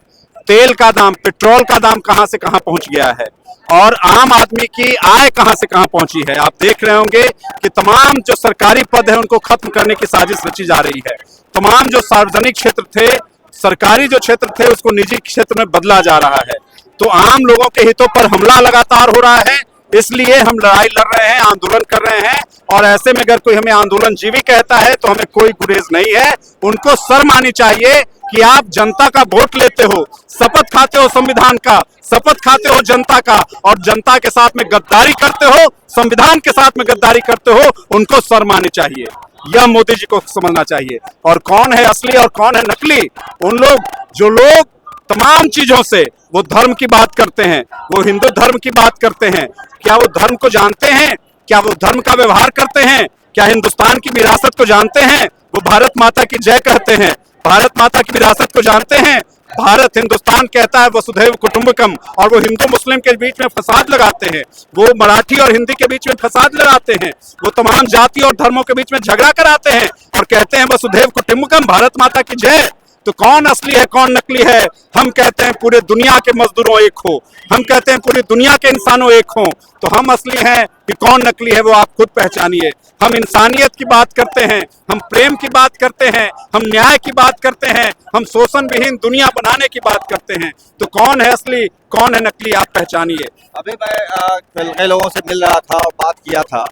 तेल का दाम, पेट्रोल का दाम कहां से कहां पहुंच गया है, और आम आदमी की आय कहां से कहां पहुंची है। आप देख रहे होंगे कि तमाम जो सरकारी पद है उनको खत्म करने की साजिश रची जा रही है। तमाम जो सार्वजनिक क्षेत्र थे, सरकारी जो क्षेत्र थे, उसको निजी क्षेत्र में बदला जा रहा है। तो आम लोगों के हितों पर हमला लगातार हो रहा है, इसलिए हम लड़ाई लड़ रहे हैं, आंदोलन कर रहे हैं। और ऐसे में अगर कोई हमें आंदोलनजीवी कहता है तो हमें कोई गुरेज नहीं है। उनको शर्म आनी चाहिए कि आप जनता का वोट लेते हो, शपथ खाते हो संविधान का, शपथ खाते हो जनता का, और जनता के साथ में गद्दारी करते हो, संविधान के साथ में गद्दारी करते हो। उनको शर्म आनी चाहिए, यह मोदी जी को समझना चाहिए। और कौन है असली और कौन है नकली? उन लोग जो लोग तमाम चीजों से, वो धर्म की बात करते हैं, वो हिंदू धर्म की बात करते हैं, क्या वो धर्म को जानते हैं? क्या वो धर्म का व्यवहार करते हैं? क्या हिंदुस्तान की विरासत को जानते हैं? वो भारत माता की जय कहते हैं, भारत माता की विरासत को जानते हैं? भारत हिंदुस्तान कहता है वसुधैव कुटुंबकम, और वो हिंदू मुस्लिम के बीच में फसाद लगाते हैं, वो मराठी और हिंदी के बीच में फसाद लगाते हैं, वो तमाम जाति और धर्मों के बीच में झगड़ा कराते हैं और कहते हैं वसुधैव कुटुंबकम, भारत माता की जय। तो कौन असली है कौन नकली है? हम कहते हैं पूरे दुनिया के मजदूरों एक हो, हम कहते हैं पूरी दुनिया के इंसानों एक हो। तो हम असली हैं कि कौन नकली है वो आप खुद पहचानिए। हम इंसानियत की बात करते हैं, हम प्रेम की बात करते हैं, हम न्याय की बात करते हैं, हम शोषण विहीन दुनिया बनाने की बात करते हैं। तो कौन है असली कौन है नकली, आप पहचानिए। अभी मैं कई लोगों से मिल रहा था और बात किया था,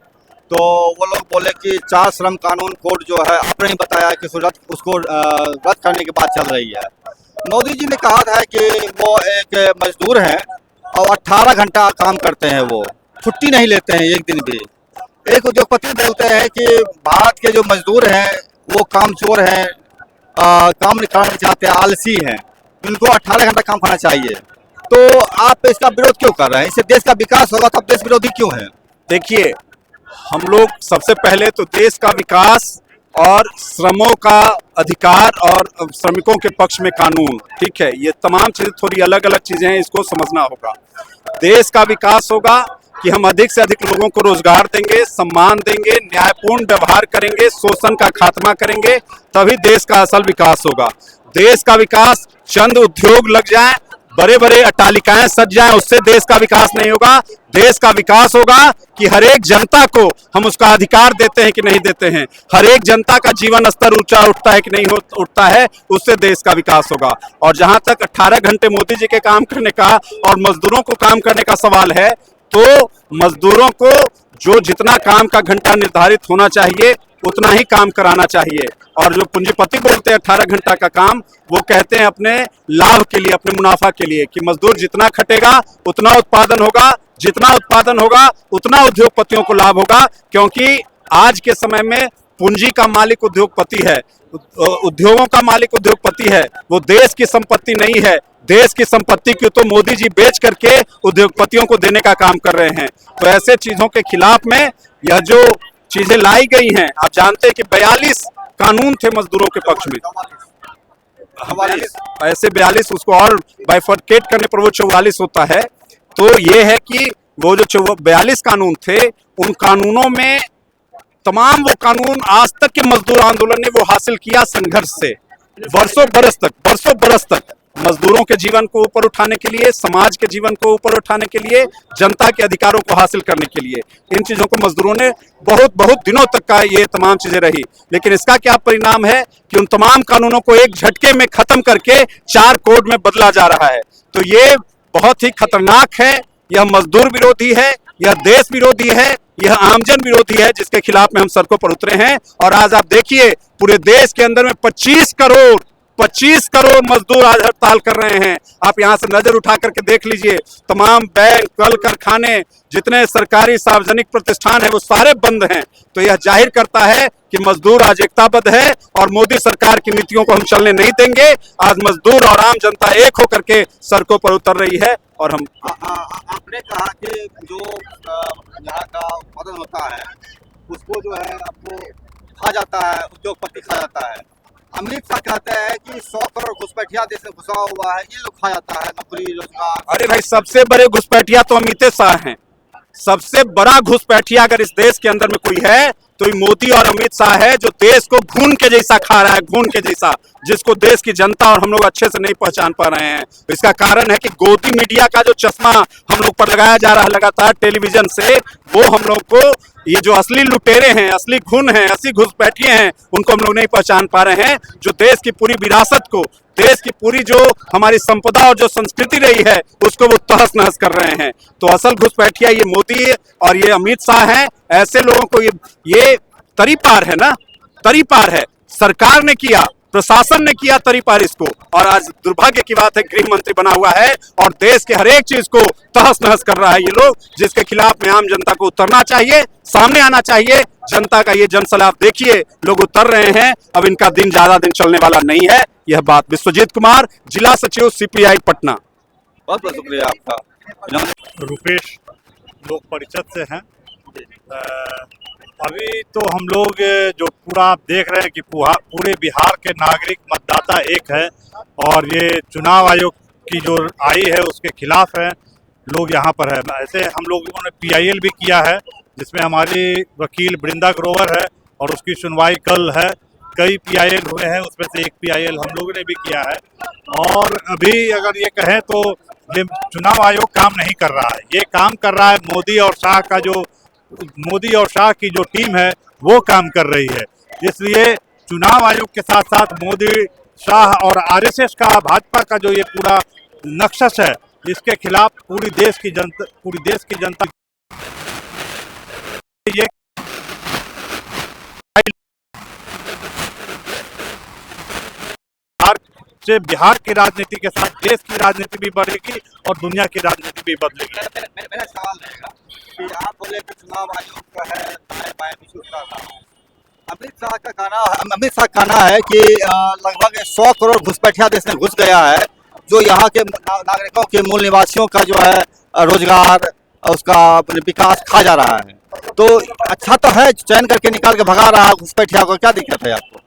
तो वो लोग बोले कि 4 श्रम कानून कोड जो है आपने ही बताया कि उसको रद्द करने की बात चल रही है। मोदी जी ने कहा था कि वो एक मजदूर हैं और 18 घंटा काम करते हैं, वो छुट्टी नहीं लेते हैं एक दिन भी। एक उद्योगपति बोलते हैं कि भारत के जो मजदूर हैं वो कामचोर हैं, काम नहीं करना चाहते, आलसी हैं, उनको 18 घंटा काम करना चाहिए। तो आप इसका विरोध क्यों कर रहे हैं? इससे देश का विकास होगा, तो आप देश विरोधी क्यों हैं? देखिए, हम लोग सबसे पहले तो देश का विकास और श्रमों का अधिकार और श्रमिकों के पक्ष में कानून, ठीक है, ये तमाम चीजें थोड़ी अलग अलग चीजें हैं, इसको समझना होगा। देश का विकास होगा कि हम अधिक से अधिक लोगों को रोजगार देंगे, सम्मान देंगे, न्यायपूर्ण व्यवहार करेंगे, शोषण का खात्मा करेंगे, तभी देश का असल विकास होगा। देश का विकास चंद उद्योग लग जाएं, बड़े बड़े अट्टालिकाएं सज जाएं, उससे देश का विकास नहीं होगा। देश का विकास होगा कि हर एक जनता को हम उसका अधिकार देते हैं कि नहीं देते हैं, हर एक जनता का जीवन स्तर ऊंचा उठता है कि नहीं उठता है, उससे देश का विकास होगा। और जहां तक 18 घंटे मोदी जी के काम करने का और मजदूरों को काम करने का सवाल है, तो मजदूरों को जो जितना काम का घंटा निर्धारित होना चाहिए उतना ही काम कराना चाहिए। और जो पूंजीपति बोलते हैं 18 घंटा का काम, वो कहते हैं अपने लाभ के लिए, अपने मुनाफा के लिए, कि मजदूर जितना खटेगा उतना उत्पादन होगा, जितना उत्पादन होगा उतना उद्योगपतियों को लाभ होगा। क्योंकि आज के समय में पूंजी का मालिक उद्योगपति है, उद्योगों का मालिक उद्योगपति है, वो देश की संपत्ति नहीं है। देश की संपत्ति को तो मोदी जी बेच करके उद्योगपतियों को देने का काम कर रहे हैं। तो ऐसे चीजों के खिलाफ में यह जो चीजें लाई गई हैं, आप जानते हैं कि 42 कानून थे मजदूरों के पक्ष में, 42 उसको और बाइफरकेट करने पर वो 44 होता है। तो ये है कि वो जो 42 कानून थे, उन कानूनों में तमाम वो कानून आज तक के मजदूर आंदोलन ने वो हासिल किया संघर्ष से, बरसों बरस तक मजदूरों के जीवन को ऊपर उठाने के लिए, समाज के जीवन को ऊपर उठाने के लिए, जनता के अधिकारों को हासिल करने के लिए इन चीजों को मजदूरों ने बहुत दिनों तक का ये तमाम चीजें रही। लेकिन इसका क्या परिणाम है कि उन तमाम कानूनों को एक झटके में खत्म करके 4 कोड में बदला जा रहा है। तो ये बहुत ही खतरनाक है, यह मजदूर विरोधी है, यह देश विरोधी है, यह आमजन विरोधी है, जिसके खिलाफ में हम सड़कों पर उतरे हैं। और आज आप देखिए पूरे देश के अंदर में 25 करोड़ मजदूर आज हड़ताल कर रहे हैं। आप यहां से नजर उठा करके देख लीजिए, तमाम बैंक, कल कारखाने, जितने सरकारी सार्वजनिक प्रतिष्ठान है वो सारे बंद हैं। तो यह जाहिर करता है कि मजदूर आज एकताबद्ध है और मोदी सरकार की नीतियों को हम चलने नहीं देंगे। आज मजदूर और आम जनता एक होकर के सड़कों पर उतर रही है। और हम आपने कहा कि जो यहाँ का उत्पादन होता है उसको जो है आपको खा जाता है, उद्योगपति खा जाता है। अमित शाह कहते हैं कि 100 करोड़ घुसपैठिया देश में घुसा हुआ है, ये लोग खा जाता है नौकरी रोजगार। अरे भाई, सबसे बड़े घुसपैठिया तो अमित शाह हैं। सबसे बड़ा घुसपैठिया अगर इस देश के अंदर में कोई है तो मोदी और अमित शाह है, जो देश को घून के जैसा खा रहा है, घून के जैसा, जिसको देश की जनता और हम लोग अच्छे से नहीं पहचान पा रहे हैं। तो इसका कारण है कि गोदी मीडिया का जो चश्मा हम लोग पर लगाया जा रहा है लगातार टेलीविजन से, वो हम लोग को ये जो असली लुटेरे हैं, असली खून हैं, असली घुसपैठिए हैं, उनको हम लोग नहीं पहचान पा रहे हैं। जो देश की पूरी विरासत को, देश की पूरी जो हमारी संपदा और जो संस्कृति रही है, उसको वो तहस नहस कर रहे हैं। तो असल घुसपैठिया ये मोदी और ये अमित शाह हैं। ऐसे लोगों को ये तरी पार है ना, तरी पार है। सरकार ने किया, प्रशासन ने किया तरी पार इसको, और आज दुर्भाग्य की बात है गृह मंत्री बना हुआ है और देश के हर एक चीज को तहस नहस कर रहा है ये लोग, जिसके खिलाफ में आम जनता को उतरना चाहिए, सामने आना चाहिए। जनता का ये जनसलाब देखिए, लोग उतर रहे हैं। अब इनका दिन ज्यादा दिन चलने वाला नहीं है। यह बात विश्वजीत कुमार, जिला सचिव CPI पटना। बहुत बहुत शुक्रिया आपका। रुपेश लोक परिषद से हैं। अभी तो हम लोग जो पूरा आप देख रहे हैं कि पूरे बिहार के नागरिक मतदाता एक है और ये चुनाव आयोग की जो आई है उसके खिलाफ है, लोग यहाँ पर है। ऐसे हम लोगों ने PIL भी किया है, जिसमें हमारी वकील वृंदा ग्रोवर है और उसकी सुनवाई कल है। कई PIL हुए हैं, उसमें से एक PIL हम लोगों ने भी किया है। और अभी अगर ये कहें तो ये चुनाव आयोग काम नहीं कर रहा है, ये काम कर रहा है मोदी और शाह की जो टीम है वो काम कर रही है। इसलिए चुनाव आयोग के साथ साथ मोदी, शाह और RSS का, भाजपा का जो ये पूरा नक्शश है, इसके खिलाफ पूरी देश की जनता ये बिहार की राजनीति के साथ देश की राजनीति भी बढ़ेगी और दुनिया की राजनीति भी बदलेगी। मेरा सवाल रहेगा कि आप बोले कि चुनाव आयोग का है दाएं बाएं पीछे उतरा रहा है। अमित शाह का कहना है कि लगभग 100 करोड़ घुसपैठिया देश में घुस गया है, जो यहाँ के नागरिकों के मूल निवासियों का जो है रोजगार, उसका विकास खा जा रहा है। तो अच्छा तो है, चयन करके निकाल के भगा रहा है घुसपैठिया को, क्या दिक्कत है आपको?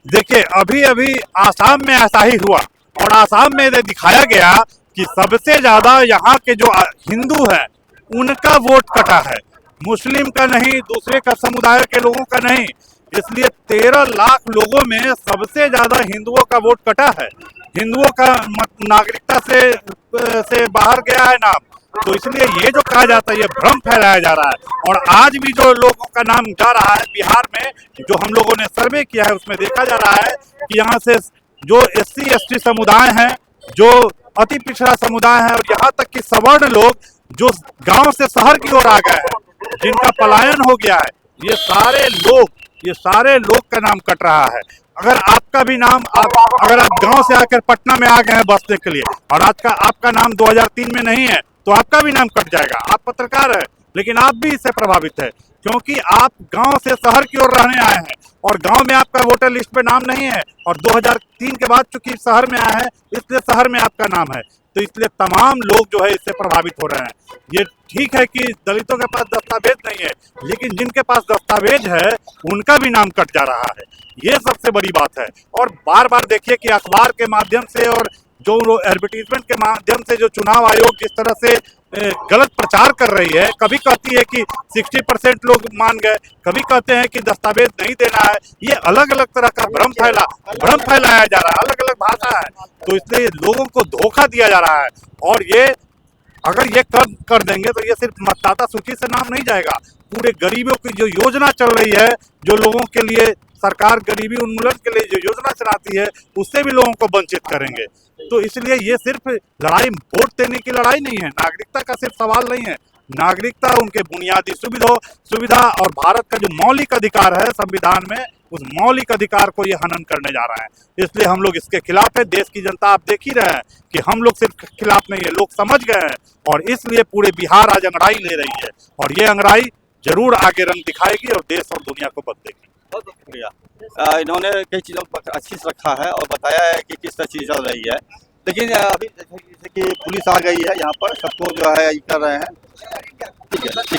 देखिए, अभी आसाम में ऐसा ही हुआ और आसाम में दिखाया गया कि सबसे ज्यादा यहाँ के जो हिंदू है उनका वोट कटा है, मुस्लिम का नहीं, दूसरे का समुदाय के लोगों का नहीं। इसलिए 13 लाख लोगों में सबसे ज्यादा हिंदुओं का वोट कटा है, हिंदुओं का नागरिकता से बाहर गया है नाम। तो इसलिए ये जो कहा जाता है, ये भ्रम फैलाया जा रहा है। और आज भी जो लोगों का नाम जा रहा है बिहार में, जो हम लोगों ने सर्वे किया है उसमें देखा जा रहा है कि यहाँ से जो SC ST समुदाय हैं, जो अति पिछड़ा समुदाय है और यहाँ तक कि सवर्ण लोग जो गांव से शहर की ओर आ गए हैं, जिनका पलायन हो गया है, ये सारे लोग का नाम कट रहा है। अगर आपका भी नाम अगर आप गांव से आकर पटना में आ गए हैं बसने के लिए और आपका नाम 2003 में नहीं है तो आपका भी नाम कट जाएगा। आप पत्रकार है लेकिन आप भी इससे प्रभावित है, क्योंकि आप गांव से शहर की ओर रहने आए हैं और गांव में आपका वोटर लिस्ट पे नाम नहीं है, और 2003 के बाद चूंकि शहर में आया है इसलिए शहर में आपका नाम है, तो इसलिए तमाम लोग जो है इससे प्रभावित हो रहे हैं। ये ठीक है कि दलितों के पास दस्तावेज नहीं है, लेकिन जिनके पास दस्तावेज है उनका भी नाम कट जा रहा है, ये सबसे बड़ी बात है। और बार बार देखिए कि अखबार के माध्यम से और जो एडवर्टीजमेंट के माध्यम से जो चुनाव आयोग जिस तरह से गलत प्रचार कर रही है, कभी कहती है कि 60% लोग मान गए, कभी कहते हैं कि दस्तावेज नहीं देना है, ये अलग अलग तरह का भ्रम फैलाया जा रहा है, अलग अलग भाषा है, तो इसलिए लोगों को धोखा दिया जा रहा है। और ये अगर ये कर देंगे तो ये सिर्फ मतदाता सूची से नाम नहीं जाएगा, पूरे गरीबों की जो योजना चल रही है, जो लोगों के लिए सरकार गरीबी उन्मूलन के लिए जो योजना चलाती है, उससे भी लोगों को वंचित करेंगे। तो इसलिए ये सिर्फ लड़ाई वोट देने की लड़ाई नहीं है, नागरिकता का सिर्फ सवाल नहीं है। नागरिकता उनके बुनियादी सुविधा और भारत का जो मौलिक अधिकार है संविधान में, उस मौलिक अधिकार को ये हनन करने जा रहा है। इसलिए हम लोग इसके खिलाफ है। देश की जनता आप देख ही रहे हैं कि हम लोग सिर्फ खिलाफ नहीं है, लोग समझ गए हैं, और इसलिए पूरे बिहार आज अंगड़ाई ले रही है, और ये अंगड़ाई जरूर आगे रंग दिखाएगी और देश और दुनिया को बदलेगी। बहुत बहुत शुक्रिया। इन्होंने कई चीज़ों पर अच्छी से रखा है और बताया है कि किस तरह चीज़ चल रही है, लेकिन अभी जैसे कि पुलिस आ गई है यहाँ पर, सबको जो है कर रहे हैं। ठीक है।